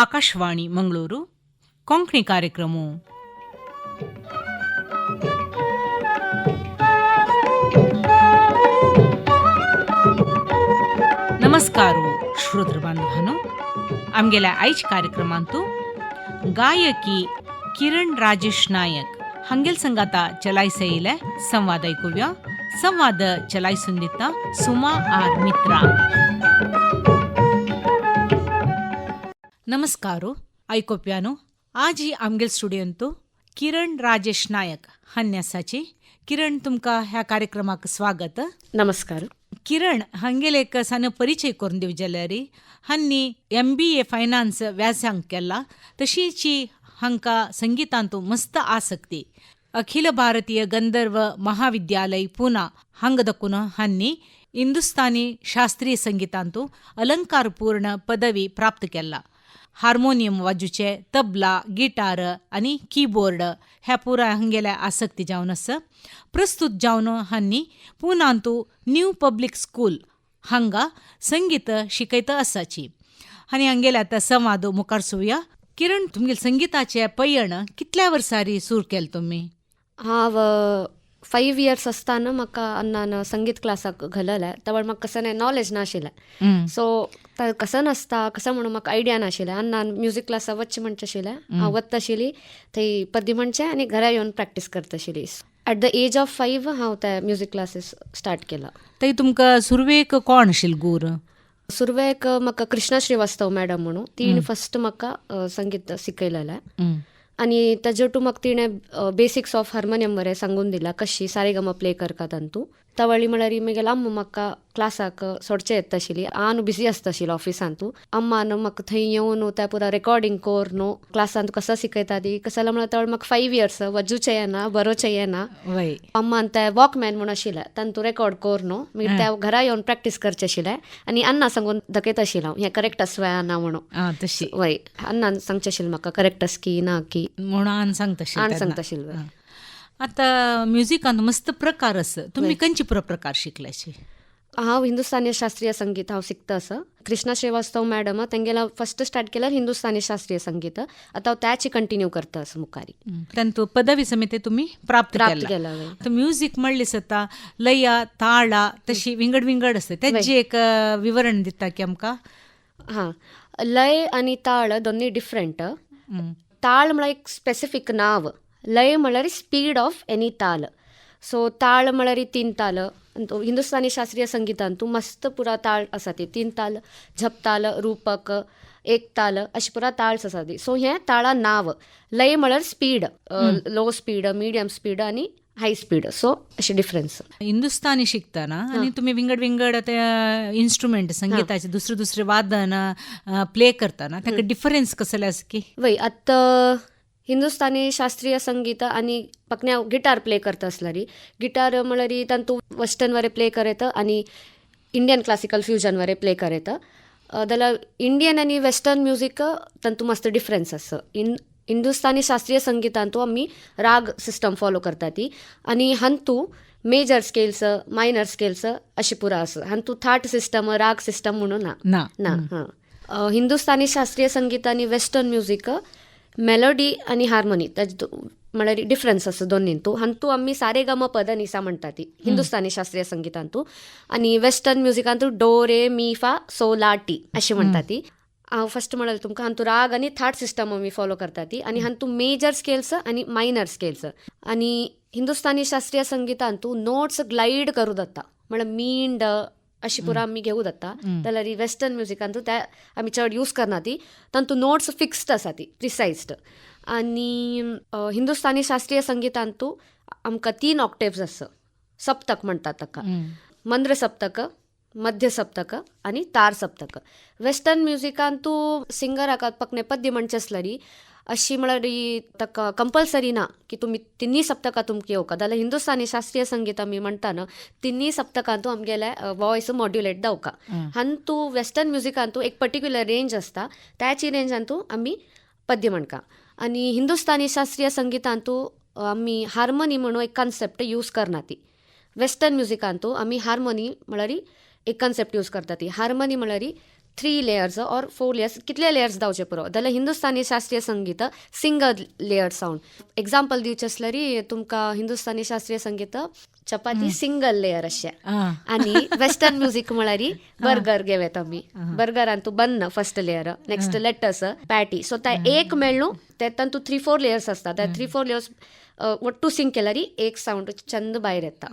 ಆಕಾಶವಾಣಿ ಮಂಗಳೂರು ಕೊಂಕಣಿ ಕಾರ್ಯಕ್ರಮ नमस्कार श्रोत्र बांधवांनो, आमगेल्या आयज कार्यक्रमांतू गायकी किरण राजेश नायक हांगेल संगाता चलायसयले संवाद ऐकूया. संवाद चलायसून दिता सुमा आर मित्रा. नमस्कार ऐकोप्यानो, आज ही आमगेल स्टुडियोंतू किरण राजेश नायक हन्यासाची. किरण, तुमका ह्या कार्यक्रमाक स्वागत. नमस्कार. किरण, हांगेल एक सान परिचय करून दिव जाल्यार हन्नी MBA फायनान्स व्यासंग केला, तशीची हांका संगीतांतू मस्त आसक्ती. अखिल भारतीय गंधर्व महाविद्यालय पुना हांग दकुन हन्नी हिंदुस्थानी शास्त्रीय संगीतांतू अलंकारपूर्ण पदवी प्राप्त केला. हार्मोनियम वाजूचे, तबला, गिटार आणि कीबोर्ड ह्या पुरा हांगेल्या आसक्ती जावन आसा. प्रस्तुत जावन हांनी पुनांतू न्यू पब्लिक स्कूल हांगा संगीत शिकयता आसाची. आनी हांगेले आतां संवाद मुखार सुया. किरण, तुमगेले संगीताचे पयण कितल्या वर्सांनी सुरू केलें तुमी? हांव 5 years असताना म्हाका अन्नान संगीत क्लासाक घालले. तेवळ म्हाका कसं नॉलेज नाशिल्लें. सो कसं नासता कसं म्हणून म्हाका आयडिया नाशिल्लें. अन्नान म्युझिक क्लासा वचचें म्हणचे आशिल्लें. हांव वता आशिल्ली थंय पद्य म्हणचें आनी घरा येवन प्रॅक्टीस करता आशिल्ली. ॲट द एज ऑफ 5 हांव ते म्युझिक क्लासीस स्टार्ट केला. थंय तुमकां सुरवेक कोण आशिल्लो गूर? सुरवेक म्हाका कृष्णा श्रीवास्तव मॅडम म्हणून तीन फस्ट म्हाका संगीत शिकयलेलें. आणि ताजे म्हाका तिणें बेसिक्स ऑफ हार्मोनियम वरें सांगून दिला, कशी सारेगम प्ले करता तांतू. तावळी म्हळ्यार म्हगेलो अम्मा म्हाका क्लासाक सोडचें येता आशिल्ली. हांव बिजी आसता आशिल्लो ऑफिसांतू. अम्मान म्हाका थंय येवन त्या पुरा रेकॉर्डिंग कोर न्हू क्लासांत कसो शिकयता ती कसं जाल्यार म्हळ्यार तावळ म्हाका 5 years वजूचें येना, बरोवचें येना. अम्मान ते वॉकमॅन म्हूण आशिल्लें तांतू रेकॉर्ड कोर न्हू, मागीर त्या घरा येवन प्रॅक्टीस करचें आशिल्लें. आनी अन्ना सांगून दाखयता आशिल्लो हांव हें करेक्ट आसा ना म्हणून. तशी वय अन्नान सांगचें आशिल्लें म्हाका करेक्ट आसा की ना की म्हणून सांगता आशिल्लें. आता म्युझिकांत मस्त प्रकार आसा. तुम्ही खंयचे प्रकार शिकल्याचे? हांव हिंदुस्थानी शास्त्रीय संगीत हांव शिकता आसा. कृष्णा श्रीवास्तव मॅडम तेंगेला फर्स्ट स्टार्ट केल्यार हिंदुस्थानी शास्त्रीय संगीत. आता हांव त्याची कंटिन्यू करता आसा मुखारी. तांतू पदवी समेत तुम्ही प्राप्त केला. म्युझिक म्हणलें आता लया ताळा तशी विंगड विंगड आसता, तेजे एक विवरण दिता की आमकां? हां, लय आनी ताळ दोन्ही डिफरंट. ताळ म्हळ्यार एक स्पेसिफीक नांव, लय म्हळ्यार स्पीड ऑफ एनी ताल. सो ताळ म्हळ्यार 3 ताल. हिंदुस्थानी शास्त्रीय संगीतांतू मस्त पुरा ताळ आसा ती 3 ताल, झपताल, रूपक, एक ताल अशी पुरा ताळ्स आसा ती. सो हें ताळा नांव. लय म्हळ्यार speed, low speed, medium speed आनी हाय स्पीड. सो अशी डिफरन्स. हिंदुस्थानी शिकतना आणि तुम्ही विंगड विंगड ते इन्स्ट्रुमेंट संगीताचे दुसरे दुसरे वादन प्ले करतना ताका डिफरन्स कसले आसा की? वय आतां हिंदुस्थानी शास्त्रीय संगीत आनी पक्न्या गिटार प्ले करता आसल्यार गिटार म्हळ्यार तांतू वेस्टर्न वरें प्ले करता आनी इंडियन क्लासिकल फ्युजन वरें प्ले करता. जाल्यार इंडियन आनी वेस्टर्न म्युझीक तांतू मस्त डिफरन्स आसा. हिंदुस्थानी शास्त्रीय संगीतांतू आमी राग सिस्टम फॉलो करता ती, आनी हांतू मेजर स्केल्स, मायनर स्केल्स अशी पुरा आसा. हांतू थाट सिस्टम, राग सिस्टम म्हणून ना. हां, हिंदुस्थानी शास्त्रीय संगीत आनी वेस्टर्न म्युझीक मेलोडी आनी हार्मोनी ताजे म्हळ्यार डिफरन्स आसा दोनींतू. हांतू आमी सारेगम पद निसा म्हणटा ती हिंदुस्थानी शास्त्रीय संगीतांतू, आनी वेस्टर्न म्युझिकांतू डो रे मी फा सो ला टी अशी म्हणटा ती. हांव फस्ट म्हळ्यार तुमकां हांतू राग आनी थाट सिस्टम आमी फॉलो करता ती, आनी हांतू मेजर स्केल्स आनी मायनर स्केल्स. आनी हिंदुस्थानी शास्त्रीय संगीतांतू नोट्स ग्लायड करूं जाता, म्हळ्यार मींड अशी पुरा आमी घेवूं जाता. जाल्यार वेस्टर्न म्युझिकांतू ते आमी चड यूज करना ती, तांतू नोट्स फिक्स्ड आसा ती, प्रिसायज्ड. आनी हिंदुस्थानी शास्त्रीय संगीतांतू आमकां 3 ऑक्टेव्स आसा. सप्तक म्हणटात ताका. मंद्र सप्तक, मध्य सप्तक आनी तार सप्तक. वेस्टर्न म्युझिकांतू सिंगराक पक्ने पद्य म्हणचे आसल्यार अशी म्हळ्यार ताका कंपल्सरी ना की तुमी 3 सप्तकां तुमकां येवका. जाल्यार हिंदुस्थानी शास्त्रीय संगीत आमी म्हणटाना 3 सप्तकांतू आमगेले वॉयस मॉड्युलेट जावका. हांतू वेस्टर्न म्युझिकांतू एक पर्टिक्युलर रेंज आसता, त्याची रेंजांतू आमी पद्य म्हणका. आनी हिंदुस्थानी शास्त्रीय संगीतांतू आमी हार्मोनी म्हणून एक कन्सेप्ट यूज करना ती. वेस्टर्न म्युझिकांतू आमी हार्मोनी म्हळ्यार एक कन्सेप्ट यूज करता ती. हार्मोनी म्हळ्यार 3 लेयर्स और 4 लेयर्स कितले लेयर्स जावचे पुरो जाल्यार हिंदुस्थानी शास्त्रीय संगीत सिंगल लेयर साऊंड. एग्जाम्पल दिवचें आसल्यार तुमकां हिंदुस्थानी शास्त्रीय संगीत चपाती सिंगल लेयर अशें आनी वेस्टर्न म्युजीक म्हळ्यार बर्गर घेवेत आमी. बर्गरान तूं bun first layer, next lettuce, patty, so ते एक मेळ्ळू तेतान तूं 3-4 लेयर्स आसता. त्या 3-4 लेयर्स ಒಟ್ಟು ಸಿಂಕ್ केल्यार एक साऊंड चंद भायर येता.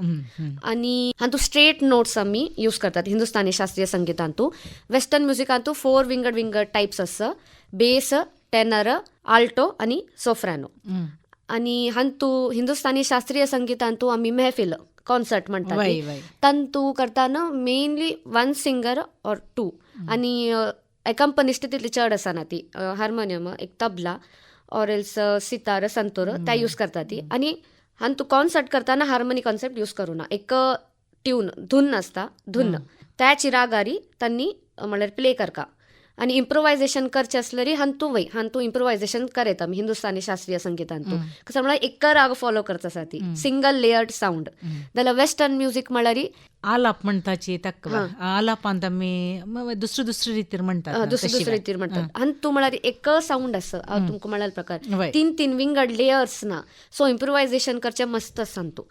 आनी हातूं स्ट्रेट नोट्स आमी यूज करतात हिंदुस्थानी शास्त्रीय संगीतांतू. वेस्टर्न म्युजिकांतू 4 विंगड टायप्स आसा, बेस, टेनर, आल्टो आनी सोफ्रानो. आनी हातूं हिंदुस्थानी शास्त्रीय संगीतांतू आमी मेहफिल कॉन्सर्ट म्हणटात तांतू करताना मेनली 1 सिंगर और 2 आनी एकंपनिस्ट तितली चड आसना ती. हार्मोनियम, एक तबला और एल्स सितार, संतूर त्या यूज करता ती. आनी तूं कॉन्सर्ट करताना हार्मोनी कॉन्सेप्ट यूज करूना. एक ट्यून धुन आसता, धुन त्याची रागारी तांणी म्हळ्यार प्ले करता. आनी इम्प्रोवायजेशन करचें आसल्यार हातूं इम्प्रोवायजेशन करयता आमी हिंदुस्थानी शास्त्रीय संगीतांतू. कसो म्हळ्यार एक राग फॉलो करचो आसा ती, सिंगल लेयर्ड साऊंड. जाल्यार वेस्टर्न म्युजीक म्हळ्यार आलाप म्हणटाची ताका आलापांत आमी दुसरे रितीर म्हणटात. दुसरे रितीर म्हणटात. आनी तूं म्हळ्यार एक साऊंड आसा, हांव तुमकां म्हळ्यार प्रकार 3 विंगड लेयर्स ना, सो इम्प्रोवायजेशन करचें मस्त आसा हातूं.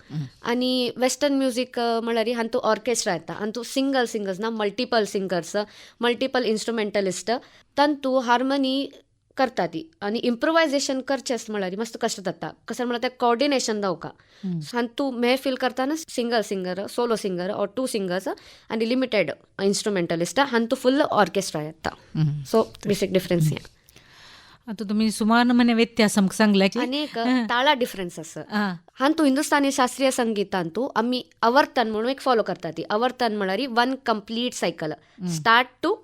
आनी वेस्टर्न म्युजीक म्हळ्यार हातूं ऑर्केस्ट्रा येता, हातूं सिंगल सिंगर्स ना, मल्टिपल सिंगर्स, मल्टिपल इन्स्ट्रुमेंटलिस्ट तांतूं हार्मोनी करता ती. आनी इम्प्रोवायजेशन करचें आसता म्हळ्यार मस्त कश्ट जाता. कसं म्हळ्यार तें कॉर्डिनेशन जावका. हातूं मेहफिल करताना सिंगल सिंगर, सोलो सिंगर और 2 सिंगर्स आनी लिमिटेड इन्स्ट्रुमेंटलिस्ट, हातूं फुल्ल ऑर्केस्ट्रा येता. सो बेसिक डिफरन्स हें. आता तुम्ही सुमार म्हणे व्यत्यास आमकां सांगला की आनी एक ताळा डिफरन्स आसा. हातूं हिंदुस्थानी शास्त्रीय संगीतांतू आमी अवर्तन म्हणून एक फॉलो करता ती. अवर्तन म्हळ्यार 1 complete cycle, start to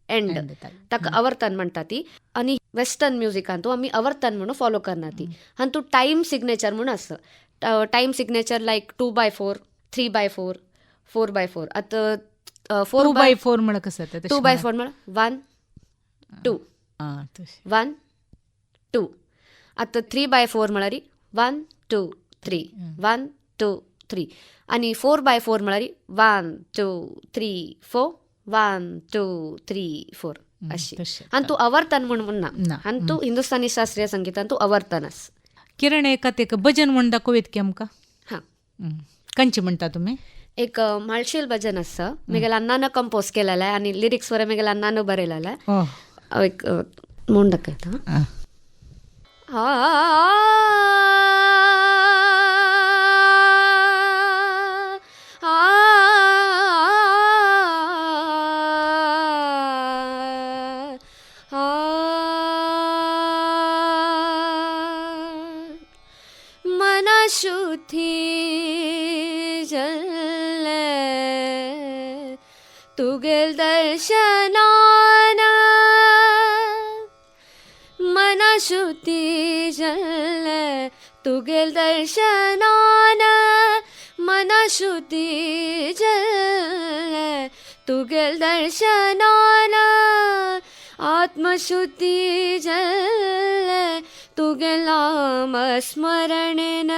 end, ताका अवर्तन म्हणटा ती. आनी वेस्टर्न म्युजिकांतू आमी अवर्तन म्हणून फॉलो करना ती. हातूं टायम सिग्नेचर म्हणून आसा. टायम सिग्नेचर लायक 2/4, 3/4, 4/4. आतां 4/4 म्हळ्यार कसं 2/4 म्हळ्यार 1 2 1 2. आतां 3/4 म्हळ्यार 1 2 3 1 2 3. आनी 4/4 म्हळ्यार 1 2 3 4 1 2 3 4 अशी. हातूं अवर्तन म्हणून ना. हातूं हिंदुस्थानी शास्त्रीय संगीतांतू अवर्तन आसा. किरण एकात एक भजन म्हण दाखोवेत की आमकां. हां, खंयचें म्हणटा तुमी? एक माळशेल भजन आसा, म्हगेल्या अण्णान कंपोज केलेलें आनी लिरिक्स वरें म्हगेल्या अण्णान बरयलेलें. एक म्हणून दाखयता. शुद्धी जल्ले तुगेल दर्शनान, मना शुद्धी जल्ले तुगेल दर्शनान, मना शुद्धी जल्ले तुगेल दर्शनान, आत्मशुद्धी जल्ले तुगेल नाम स्मरणेन,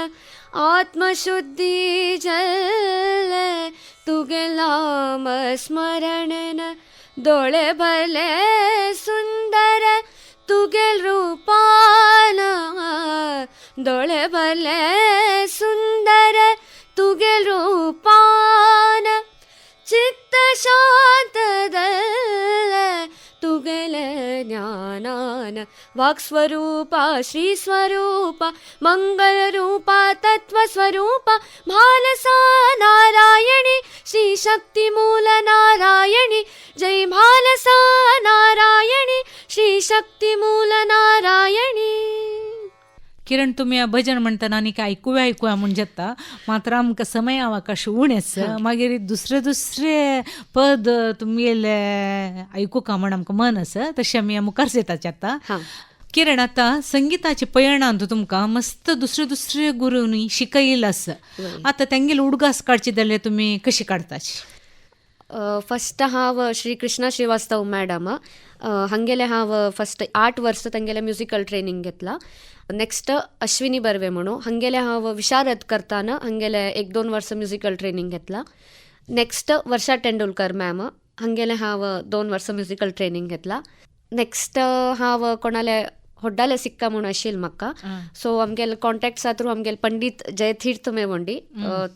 आत्मशुद्धी जल्ले तुगेल नाम स्मरणेन, दोळे भले सुंदर तुगेल रूपान, दोळे भले सुंदर तुगेल रूपान, चित्त शांत दल्ले तुगेल ज्ञानान, वाक्स्वरूपा श्रीस्वरूपा मंगलरूपा तत्त्वस्वरूपा भालसा नारायणी, श्रीशक्तिमूल नारायणी, जय भालसा नारायणी, श्रीशक्तिमूल नारायणी. किरण तुम्ही भजन म्हणटना आनी ऐकुया म्हणून जेता, मात्र आमकां समय अवकाश उणेच. मागीर दुसरे पद तुमगेले ऐकूका म्हण आमकां मन आसा, तशें आमी मुखार येताचे आतां. किरण, आतां संगीताची पयणांत तुमकां मस्त दुसरे गुरूनी शिकयला आसा. आतां तेंगेली उडगास काडची जाल्यार तुमी कशी काडटाची? फस्ट हांव श्री कृष्णा श्रीवास्तव मॅडम हांगेले हांव फस्ट 8 वर्स तेंगेले म्युजिकल ट्रेनिंग घेतला. नेक्स्ट अश्विनी बर्वे म्हणून हांगेले हांव विशारद करताना हांगेले 1-2 वर्स म्युजिकल ट्रेनिंग घेतला. नेक्स्ट वर्षा तेंडुलकर मॅम हांगेले हांव 2 वर्सां म्युजिकल ट्रेनींग घेतला. नेक्स्ट हांव कोणाले होड्डाले सिक्का म्हणून आशिल्ले म्हाका. सो आमगेले कॉन्टॅक्ट्सा थ्रू आमगेले पंडीत जयतीर्थ मेवंडी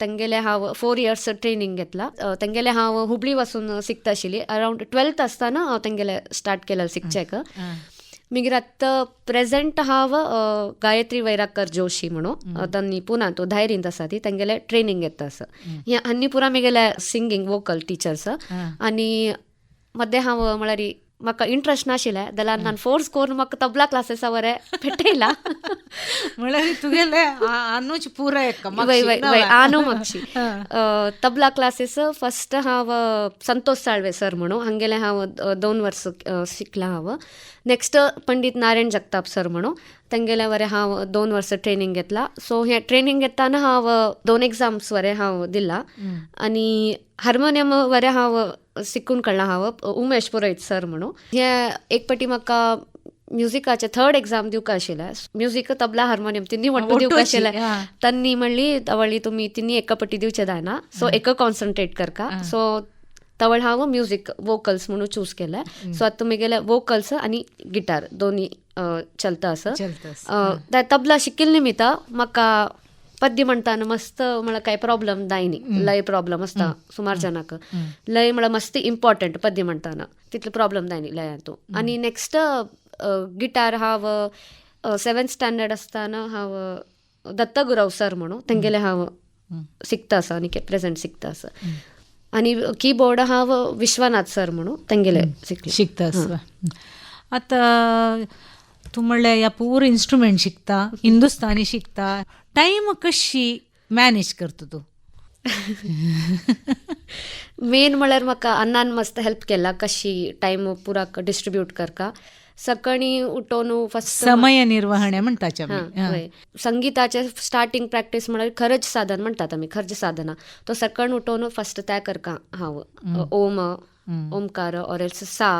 तेंगेले हांव 4 इयर्स ट्रेनींग घेतला. तेंगेले हांव हुबळी वचून शिकता आशिल्ली. अरावंड 12th आसतना हांव तेंगेले स्टार्ट केलें शिकचेक. मागीर आतां प्रेझेंट हांव गायत्री वैराकर जोशी म्हणून तांणी पुना तो धायरींत आसा ती तेंगेले ट्रेनींग घेता आसा. आनी पुरा म्हगेले सिंगींग वोकल टिचर्स. आनी मदें हांव म्हळ्यार म्हाका इंट्रस्ट नाशिल्लें जाल्यार ನಾನು फोर्स करून म्हाका तबला क्लासेसा वरें पेटयला. म्हळ्यार तुगेले आनूच पुरा आनू म्हापशी तबला क्लासेस. फस्ट हांव संतोष साळवे सर म्हणून हांगेले हांव 2 वर्सां शिकलां हांव. नेक्स्ट पंडीत नारायण जगताप सर म्हणून तेंगेले वरें हांव 2 वर्सां ट्रेनींग घेतला. सो हें ट्रेनींग घेतना हांव 2 एग्जाम्स वरें हांव दिला. आनी हार्मोनियम वरें हांव शिकून काडलां हांव उमेश पुरोहित सर म्हणून. हें एक पाटी म्हाका म्युजिकाचे 3rd एग्जाम दिवका आशिल्लें. म्युजीक तबला हार्मोनियम तिनी वट्टू दिवका आशिल्लें. तांणी म्हणली तवळी तुमी तिनी एका पटी दिवचे जायना, सो एक कॉन्सन्ट्रेट करका. सो तवळ हांव म्युजीक वोकल्स म्हणून चूज केलें. सो आतां म्हगेले वोकल्स आनी गिटार दोनी चलता आसा. तबला शिकिल्ले निमित्त म्हाका पद्य म्हणटाना मस्त म्हळ्यार कांय प्रॉब्लम जायनी. लय प्रॉब्लम आसता सुमार जाणांक. लय म्हळ्यार मस्त इम्पॉर्टंट पद्य म्हणटाना तितले प्रॉब्लम जायनी लयातूं. आनी नेक्स्ट गिटार हांव 7th स्टँडर्ड आसतना हांव दत्त गुरव सर म्हणून तेंगेले हांव शिकता आसा आनी प्रेझेंट शिकता आसा. आनी कीबोर्ड हांव विश्वनाथ सर म्हणून तेंगेले शिकता आसा. आतां तूं म्हणलें ह्या पूर इन्स्ट्रुमेंट शिकता, हिंदुस्तानी शिकता, टायम कशी मॅनेज करता तूं? मेन म्हळ्यार म्हाका अन्नान मस्त हेल्प केला कशी टायम पुरा डिस्ट्रिब्यूट करका. सकाळी उठोन फस्ट समय निर्वहणे म्हणटाचे संगीताचे स्टार्टींग प्रॅक्टीस म्हळ्यार खर्च साधन म्हणटात आमी, खर्च साधना. तो सकाळी उठोन फस्ट त्या करका हांव ओम ओमकार ऑर एल्स सा.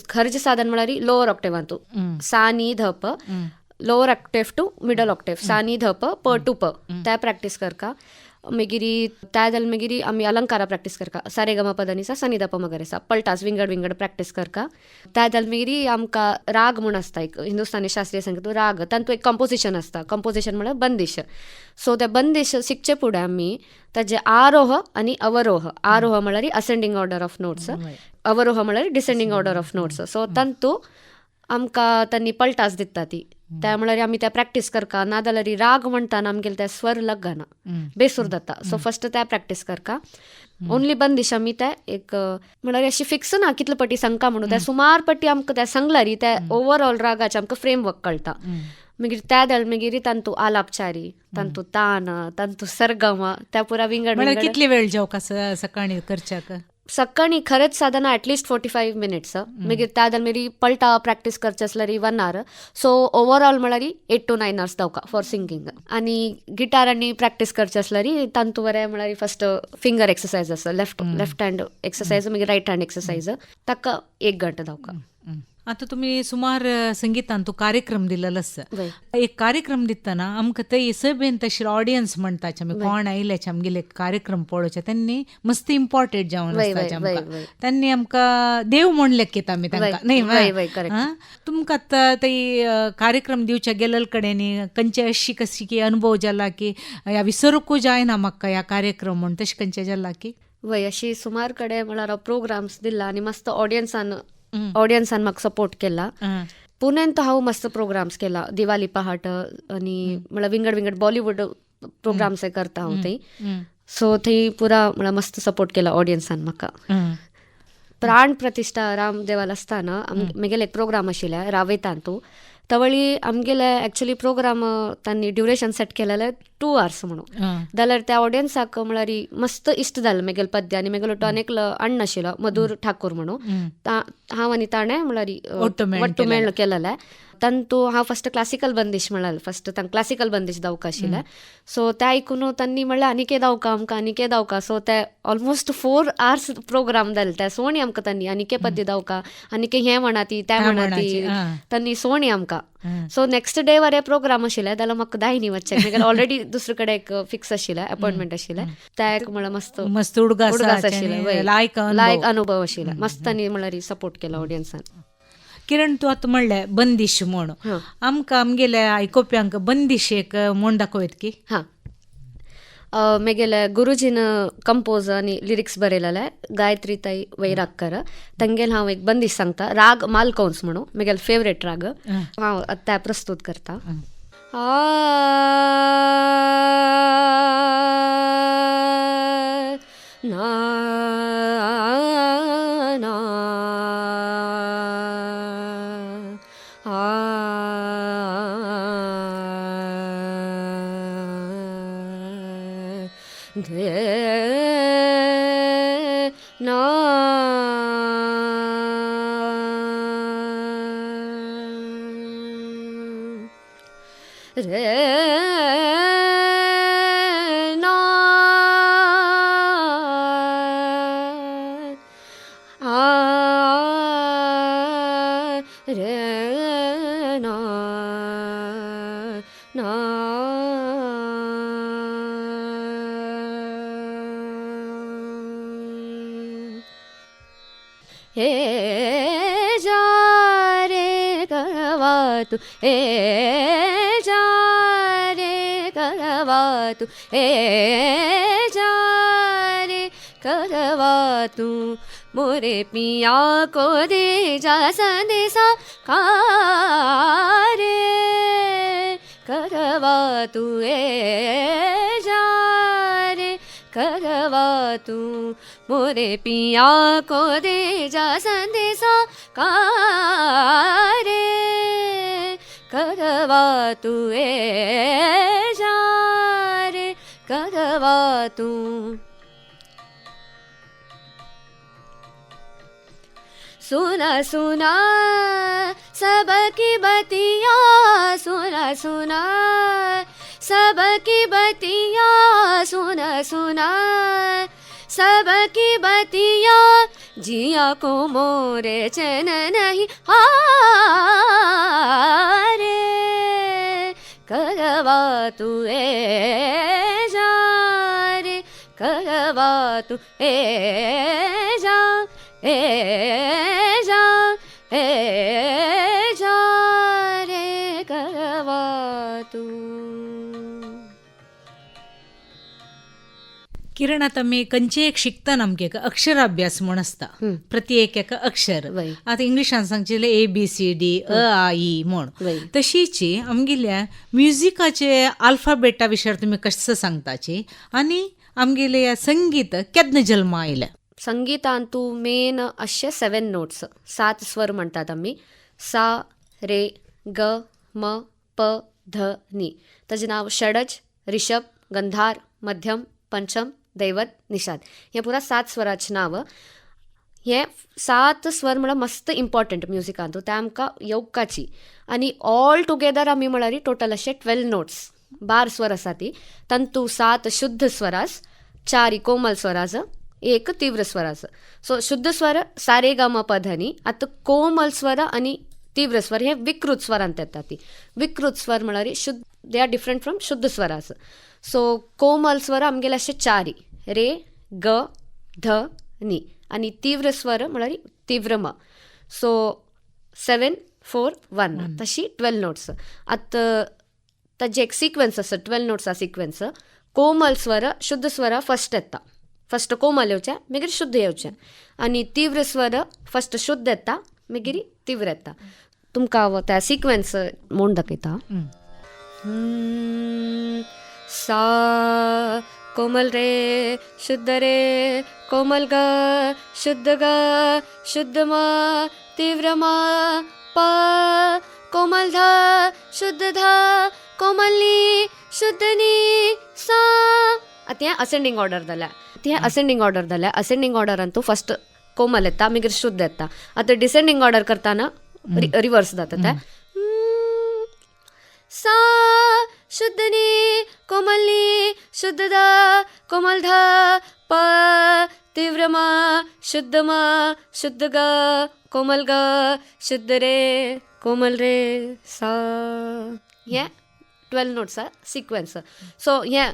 खर्च साधन म्हळ्यार लोअर ऑक्टेवांतू सा नी ध प, lower octave to middle octave सा नी ध प प टू प त्या प्रॅक्टीस करका. मागीर त्या जाल्यार मागीर आमी अलंकारा प्रॅक्टीस करका. सा रे ग म प ध नी सा सा नी ध प म ग रे सा पलटास विंगड विंगड प्रॅक्टीस करका. त्या जाल्यार मागीर आमकां राग म्हूण आसता एक हिंदुस्तानी शास्त्रीय संगीत राग, तातूंत एक कंपोजिशन आसता. कंपोजिशन म्हळ्यार बंदीश. सो ते बंदीश शिकचे फुडें आमी ताजे आरोह आनी अवरोह. आरोह म्हळ्यार असेंडिंग ऑर्डर ऑफ नोट्स, अवरोह म्हळ्यार descending order of notes. So तांतूं आमकां तांणी पलटास दिता ती. त्या म्हळ्यार आमी त्या प्रॅक्टीस करका. नाजाल्यार राग म्हणटाना आमगेले ते स्वर लगना बेसूर जाता. सो फस्ट त्या प्रॅक्टीस करका. ओन्ली बंदीश आमी ते एक म्हळ्यार अशी फिक्स ना कितले पटी सांगका म्हणून ते सुमार पटी आमकां ते सांगल्यार ते ओवरऑल रागाचे आमकां फ्रेमवर्क कळटा. मागीर त्या जाल्यार मागीर तांतू आलापचारी, तांतू तान, तांतू सरगम त्या पुरा विंगड. कितले वेळ जेवका सकाळी करच्याक? सकाळी खरेंच साधना ॲटलिस्ट 45 मिनिट्स. मागीर त्या जाल्यार मागीर पलटा प्रॅक्टीस करचे आसल्यार 1 hour. सो ओवरऑल म्हळ्यार 8 to 9 hours जावका फॉर सिंगींग. आनी गिटारांनी प्रॅक्टीस करचे आसल्यार तांतू वरें म्हळ्यार फस्ट फिंगर एक्सरसायज आसा, लेफ्ट हँड एक्सरसायज, मागीर रायट हँड एक्सरसायज, ताका 1 घंटा जावका. आता तुम्ही सुमार संगीतान तू कार्यक्रम दिलेलो आसा. एक कार्यक्रम दितना आमकां थंय सबेन तशी ऑडियन्स म्हणटाचे आमी कोण आयल्याचे आमगेले कार्यक्रम पळोवचे त्यांनी मस्त इम्पॉर्टंट जावन आसताचे आमकां. त्यांनी आमकां देव म्हूण लेखीत आमी तांकां न्ही. तुमकां आतां थंय कार्यक्रम दिवचे गेलेले कडेन खंयचे अशी कशी की अनुभव जाला की ह्या विसरूंकूच जायना म्हाका ह्या कार्यक्रम म्हूण, तशें खंयचे जाला की? अशी सुमार कडेन म्हळ्यार प्रोग्राम्स दिला आनी मस्त ऑडियन्सान म्हाका सपोर्ट केला. पुण्यात हांव मस्त प्रोग्राम्स केला, दिवाली पहाट आनी म्हळ्यार विंगड विंगड बॉलिवूड प्रोग्राम्स करता हांव थंय. सो थंय पुरा म्हळ्यार मस्त सपोर्ट केला ऑडियन्सान म्हाका. प्राण प्रतिश्ठा रामदेवाल आसतना म्हगेले एक प्रोग्राम आशिल्ले रावयतान तूं तवळी आमगेले एक्चुली प्रोग्राम तांणी ड्युरेशन सेट केलेले 2 hours म्हणून. जाल्यार त्या ऑडियन्साक म्हळ्यार मस्त इश्ट जालें म्हगेले पद्य. आनी म्हगेलो तो आनीक अण्ण आशिल्लो मधुर ठाकूर म्हणून, हांव आनी ताणें म्हळ्यार वट्टू मेळ केलेले. तंतू हा फस्ट क्लासिकल बंदिश म्हणाल फस्ट तांकां क्लासिकल बंदिश दावका आशिल्लें सो त्या आयकून तांणी म्हणलें आनीके दावका आमकां आनीके दावका सो ते ऑलमोस्ट 4 hours प्रोग्राम जालें त्या सोणी आमकां तांणी आनीके पद्य दावका आनीके हें म्हणा ती त्या म्हणा ती तांणी सोणी आमकां सो नेक्स्ट डे वरें प्रोग्राम आशिल्लें जाल्यार म्हाका जाय न्ही वचचें कित्याक ऑलरेडी दुसरे कडेन एक फिक्स आशिल्लें अपॉयंटमेंट आशिल्लें त्या एक म्हळ्यार मस्त उडगास आशिल्लें लायक लायक अनुभव आशिल्ले मस्त तांणी म्हळ्यार सपोर्ट केलो ऑडियन्सान. किरण तूं आतां म्हणलें बंदिश म्हूण आमकां आमगेले आयकोप्यांक बंदिश एक म्हूण दाखयत की. हां म्हगेले गुरुजीन कंपोज आनी लिरिक्स बरयलेले गायत्री ताई वैरागकर तांगेल हांव एक बंदिश सांगता राग मालकौंस म्हणून म्हगेलो फेवरेट राग हांव ते प्रस्तुत करता. ना ना धे ना रे ना रे ना ना हे जा रे करवा तू हे जा रे करवा तू हे जा रे करवा तू मोरे पिया को दे जा संदेशा का रे करवा तू ए जा रे करवा तू मोरे पिया को दे जा संदेशा का रे करवा तू ए जा रे करवा तू. सुना सुना सबकी बतिया सुना सुना सबकी बतिया सुना सुना सबकी बतिया जिया को मोरे चैन नहीं हारे करवा तू ए जा रे करवा तू ए जा ए जा रे करवा तू. किरण आतां आमी खंयचे एक शिकतना आमगे अक्षराभ्यास म्हूण आसता प्रति एक अक्षर आतां इंग्लिशान सांगचिल्लें ABCD आ ई म्हूण तशीची आमगेल्या म्युजिकाचे आल्फाबेटा विशय तुमी कशें सांगताची आनी आमगेले संगीत केन्ना जल्मा आयलें. संगीतांतू मेन अशे 7 नोट्स 7 स्वर म्हणटात आमी सा रे ग म प ध नी ताजें नांव षडज रिषभ गंधार मध्यम पंचम दैवत निषाद हे पुरा 7 स्वराचें नांव. हे 7 स्वर म्हळ्यार मस्त इम्पॉर्टंट म्युजिकांतू ते आमकां येवकाची आनी ऑल टुगेदर आमी म्हळ्यार टोटल अशे 12 नोट्स 12 स्वर आसा ती तांतू 7 शुद्ध स्वरास 4 कोमल स्वरास 1 तीव्र स्वरास. सो शुद्ध स्वर सा रे ग म प ध नी आतां कोमल स्वर आनी तीव्र स्वर हे विकृत स्वरांत येता ती विकृत स्वर म्हळ्यार शुद्ध दे आर डिफरंट फ्रॉम शुद्ध स्वरास. सो कोमल स्वर आमगेले अशे 4 रे ग ध नी आनी तीव्र स्वर म्हळ्यार तीव्र म. सो 7 4 1 तशी 12 नोट्स. आतां ताजे एक सिक्वेन्स आसा 12 नोट्सा सिक्वेन्स. कोमल स्वर शुद्ध स्वर फस्ट येता फस्ट कोमल येवचें मागीर शुद्ध येवचें आनी तीव्र स्वर फस्ट शुद्ध येता मागीर तीव्र येता. तुमकां त्या सिक्वेन्स म्हूण दाखयता. सा कोमल रे शुद्ध रे कोमल ग शुद्ध म तीव्र म प कोमल ध शुद्ध ध कोमल नी शुद्ध नी सा. आतां हें असेंडिंग ऑर्डर जाल्या असेंडिंग ऑर्डरांतू फस्ट कोमल येता मागीर शुद्ध येता. आतां डिसेंडिंग ऑर्डर करतना रिवर्स जाता ते सा शुद्धनी कोमलनी शुद्धदा कोमलध प तीव्र ಮ ಶುದ್ಧ ಮ ಶುದ್ಧ ಗ ಕೋಮಲ್ ಗ ಶುದ್ಧ ರೇ ಕೋಮಲ್ ರೇ ಸಾ हे 12 नोट्स सिक्वेन्स. सो हे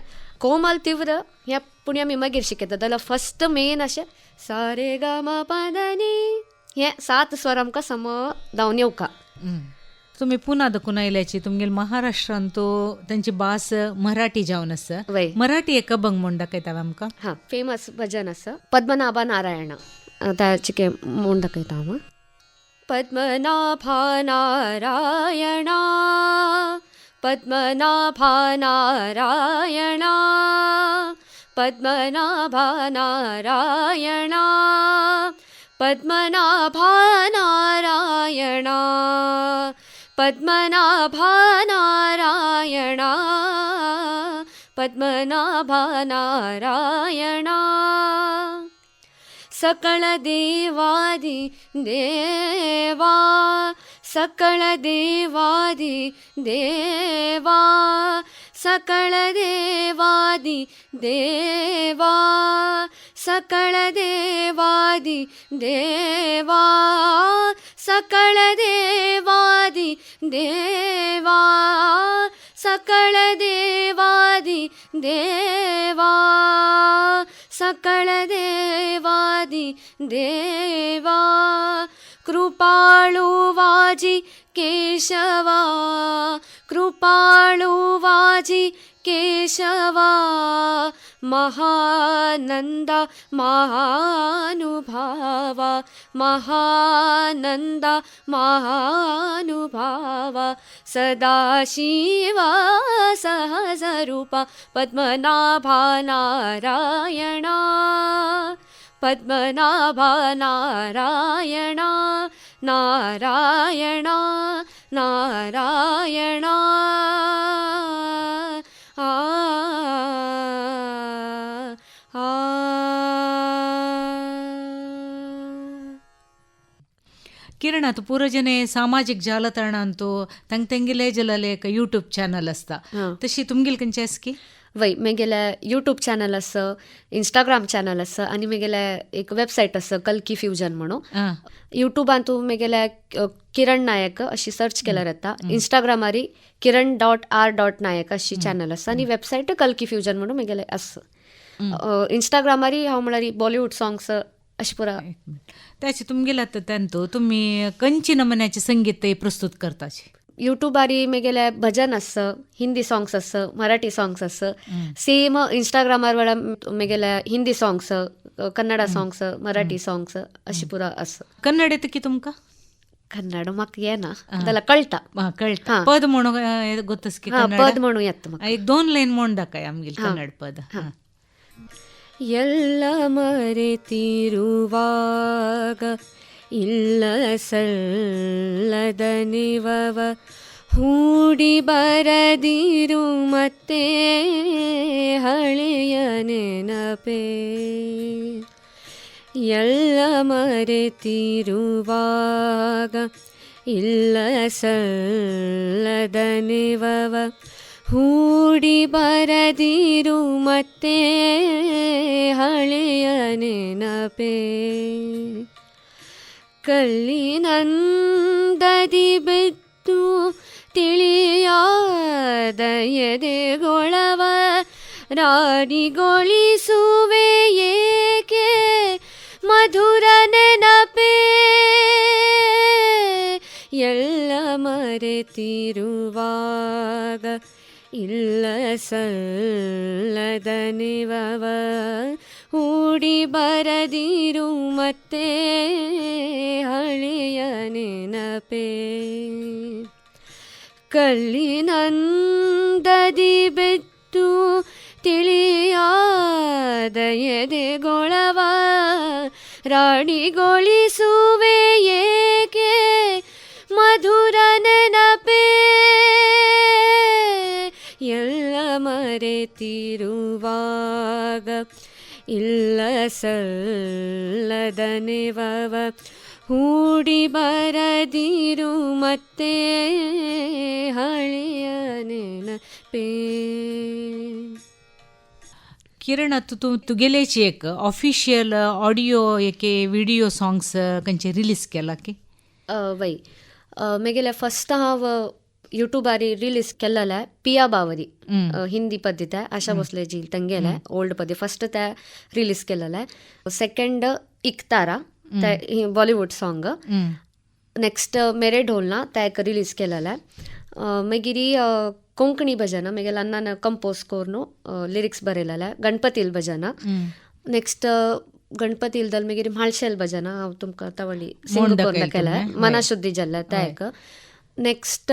कोमल तीव्र हे पुण्या मी मागीर शिकयता जाल्यार फस्ट मेन अशें सा रे ग म प द नी हे 7 स्वर आमकां सम जावन येवका. तुम्ही पुन्हा दखून आयल्याची तुमगेल महाराष्ट्रान तो त्यांची भास मराठी जावन आसा. वय मराठी एक अभंग म्हण दाखयता आमकां. हां फेमस भजन आसा पद्मनाभ नारायण ताचे म्हूण दाखयता हांव. पद्मनाभ नारायण पद्मनाभ नारायण पद्मनाभ नारायण पद्मनाभ नारायण पद्मनाभ नारायण पद्मनाभ नारायण सकल देवादि देवा सकल देवादि देवा सकल देवादि देवा सकल देवादि देवा सकल देवादि देवा सकल देवादि देवा सकल देवादि देवा कृपाळुवाजी केशवा कृपाळुवाजी केशवा महानंद महानुभाव महानंद महानुभाव सदाशिवा सहजरूपा पद्मनाभ नारायण पद्मनाभ नारायण नारायण नारायण आ आ किरण आता पुरोजने सामाजिक जालताणांतो तांक तेंगेले जलाले एक यूट्यूब चॅनल असता तशी तुमगेल खंयची आसा की वय मेगेले यूट्यूब चॅनल आसा इंस्टाग्राम चॅनल आसा आनी मेगेले एक वेबसायट आसा कल्की फ्युजन म्हणून यूट्यूबान तूं मेगेले किरण नायक अशी सर्च केल्यार येता इंस्टाग्रामार kiran.r.nayak अशी चॅनल आसा आनी वेबसायट कल्की फ्युजन म्हणून मेगेले आसा. इंस्टाग्रामार हांव म्हळ्यार बॉलिवूड सॉंग्स अशें पुरा त्याची तुमगेले आतां तांतो तुमी खंयची नमुन्याचे संगीत प्रस्तुत करताचे. यूट्यूबार मेगेले भजन आसा हिंदी सॉंग्स आसा मराठी सॉंग्स आसा सेम इंस्टाग्रामार वेळार मेगेले Hindi songs Kannada songs Marathi songs अशी पुरा आसा. कन्नड येता की तुमकां. कन्नड म्हाका येना जाल्यार कळटा कळटा पद म्हणून गोतस की पद म्हणून येता म्हाका. एक 2 लायन म्हण दाखय आमगेल कन्नड पद. ಎಲ್ಲ ಮರೆತಿರುವಾಗ ಇಲ್ಲ ಸಲ್ಲದ ನಿವವ ಹೂಡಿ ಬರದಿರು ಮತ್ತೆ ಹಳೆಯ ನೆನಪೇ ಎಲ್ಲ ಮರೆತಿರುವಾಗ ಇಲ್ಲ ಸಲ್ಲದ ನಿವವ ಹೂಡಿ ಬರದಿರು ಮತ್ತೆ ಹಳೆಯ ನೆನಪೇ ಕಲ್ಲಿನಂದದಿ ಬಿದ್ದು ತಿಳಿಯಾದ ಎದೆಗೊಳವ ರಾಡಿಗೊಳಿಸುವೆ ಏಕೆ ಮಧುರ ನೆನಪೇ ಎಲ್ಲ ಮರೆತಿರುವಾಗ ಇಲ್ಲ ಸಲ್ಲದ ನಿವವ ಹೂಡಿ ಬರದಿರು ಮತ್ತೆ ಹಳೆಯ ನೆನಪೇ ಕಲ್ಲಿನಂದದಿ ಬೆತ್ತು ತಿಳಿಯಾದ ಎದೆಗೊಳವ ರಾಡಿಗೊಳಿಸುವೆ ಏಕೆ ಮಧುರ ನೆನಪೇ ಎಲ್ಲ ಮರೆತಿರುವಾಗ ಇಲ್ಲ ಸಲ್ಲದ ನೆವವ ಹೂಡಿ ಬರದಿರು ಮತ್ತೆ ಹಳೆಯ पेन. किरण तू तुगेलेची एक ऑफिशियल ऑडिओ एके व्हिडिओ सॉंग्स खंयचे रिलीज केला की वय मगेले फर्स्ट हांव यूट्यूबारी रिलीज केल्लें पिया बावरी हिंदी पद्य आहे आशा भोसलेजी तेंगेले ओल्ड पद्य फर्स्ट ते रिलीज केल्लें. सेकंड इकतारा ते बॉलिवूड सॉंग. नेक्स्ट मेरे ढोलना ते एक रिलीज केल्लें. मागिरी कोंकणी भजन मगेल अण्णान कंपोज करून लिरिक्स बरयलेले गणपतील भजन. नेक्स्ट गणपती इल्दल मागीर म्हाळशेल भजन हांव तुमकां तावळी सिंग करून केलें मनाशुद्धी जाल्लें ते एक. नेक्स्ट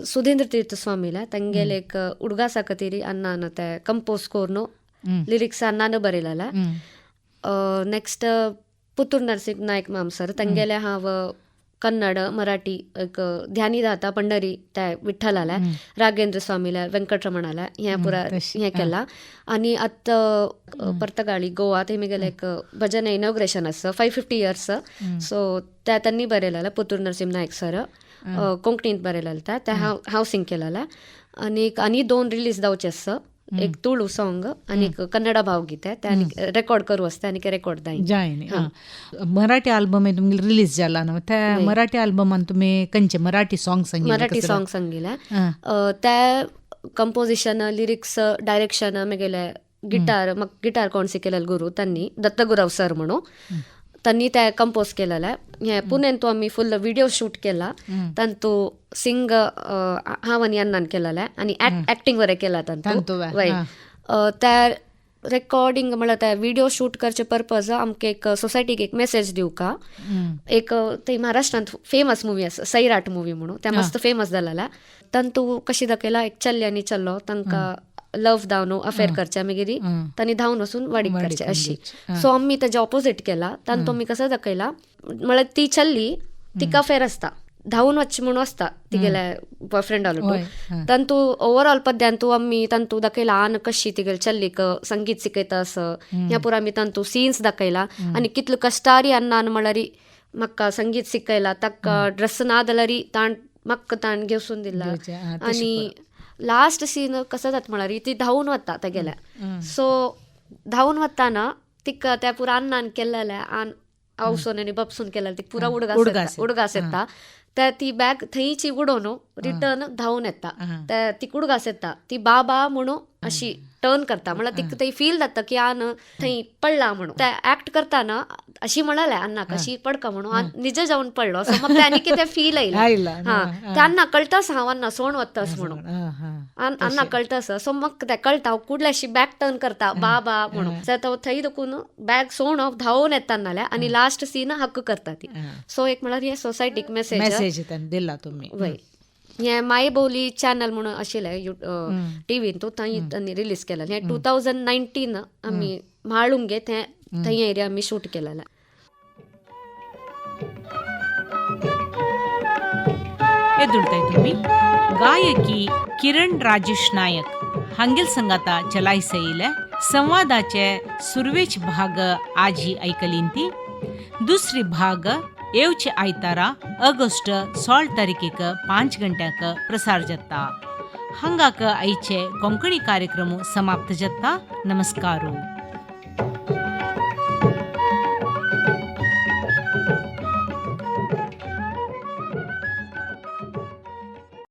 सुधींद्र तीर्थ स्वामीले तेंगेले एक उडगा साकतिरी अण्णान ते कंपोज करून लिरिक्स अण्णान बरयलेले. नेक्स्ट पुतूर नरसिंह नायक मामसर तेंगेले हांव कन्नड मराठी एक ध्यानी दाता पंढरी ते विठ्ठलाले राघेंद्र स्वामीले वेंकटरमणाले हें पुरा हें केलां. आनी आतां पर्तगाळी गोवा ते मगेले एक भजन इनॉग्रेशन आसा 550 years सो ते त्यांनी बरयलेले पुतूर नरसिंह नायक सर कोंकणींत बरयलेले ते हांव सिंग केलेले. आनी 2 रिलीज जावचे आसा एक तुळू सॉंग आणि कन्नड भावगीते ते आनी रेकॉर्ड करू आसता आनी रेकॉर्ड जाय. मराठी आल्बम तुमगे रिलीज जाला न्हू ते मराठी आल्बमान तुमी खंयचे मराठी सॉंग मराठी सॉंग सांगिल्ले ते कंपोजिशन लिरिक्स डायरेक्शन मगेले गिटार म्हाका गिटार कोण शिकयलेले गुरू त्यांनी दत्तगुरव सर म्हणून त्यांनी ते कंपोज केलेले. हे पुणेन तो आम्ही फुल व्हिडिओ शूट केला तांतू सिंग हांव आनी अण्णान केलेले आनी एक्टिंग वरें केला तांतू वय. ते रेकॉर्डिंग म्हळ्यार ते व्हिडिओ शूट करचे पर्पज आमकां एक सोसायटीक एक मेसेज दिवका. एक थंय महाराष्ट्रांत फेमस मुवी आसा सैराट मुवी म्हणून ते मस्त फेमस जालेले. तांतू कशी दाखयला एक चल्ली आनी चल्लो तांकां लव धांवन अफेअर करचे मागीर तांणी धांवन वचून वाडीक करचे अशी. सो आमी तेजे ऑपोजीट केला. तांतू आमी कसो दाखयला म्हळ्यार ती चल्ली तिका अफेअर आसता धांवन वचचें म्हणून आसता तिगेले बॉयफ्रेंड आलो तांतू ओवरऑल पद्यांतू आमी तांतू दाखयला आन कशी तिगेले चल्लीक संगीत शिकयता असं ह्या पुरो आमी तांतू सीन्स दाखयला. आनी कितलो कश्टारी अण्णान म्हळ्यार म्हाका संगीत शिकयला ताका ड्रेस ना जाल्यार म्हाका ताण घेवसून दिला. आनी लास्ट सीन कसो जाता म्हळ्यार ती धांवन वता तेगेल्या. सो धांवन वताना तिका त्या पुरा अण्णान केल्लेले आवसून आनी बपसून केलेले ती पुरा उडगास येता. ते ती बॅग थंयची उडोवन रिटर्न धांवन येता. ती उडगास येता ती बाबा म्हणून अशी टर्न करता म्हळ्यार तिका थंय फील जाता की आन थंय पडला म्हणून. ते ऍक्ट करताना अशी म्हणाले अण्णा कशी पडका म्हणून निज जाऊन पडलो. सो मग त्यांनी कितें फील आयला हा ते अण्णा कळटास हांव अण्णा सोण वतास म्हणून अण्णा कळटास. सो मग ते कळटा हांव कुडले अशी बॅग टर्न करता बाबा म्हणून. तो थंय देखून बॅग सोण धांवन येता नाल्या आनी लास्ट सीन हक्क करता ती. सो एक म्हळ्यार हे सोसायटीक मेसेज दिला तुमी वय. हे मायबोली चॅनल म्हणून आशिल्लें टीव्हीन तो थंय रिलीज केलें. हें 2019 आमी म्हाळुंगे ते थंय एरिया आमी शूट केलेलें. ಎದುಳ್ತಾ तुम्ही गायकी किरण राजेश नायक हांगेल संगाता चलायसयले संवादाचे सुरवेच भाग आजी ऐकलीन ती. दुसरी भाग येवचे आयतारा ऑगस्ट 16 तारीखेक 5 गंट्याक प्रसार जाता. हांगाक आयचे कोंकणी कार्यक्रम समाप्त जाता. नमस्कारू.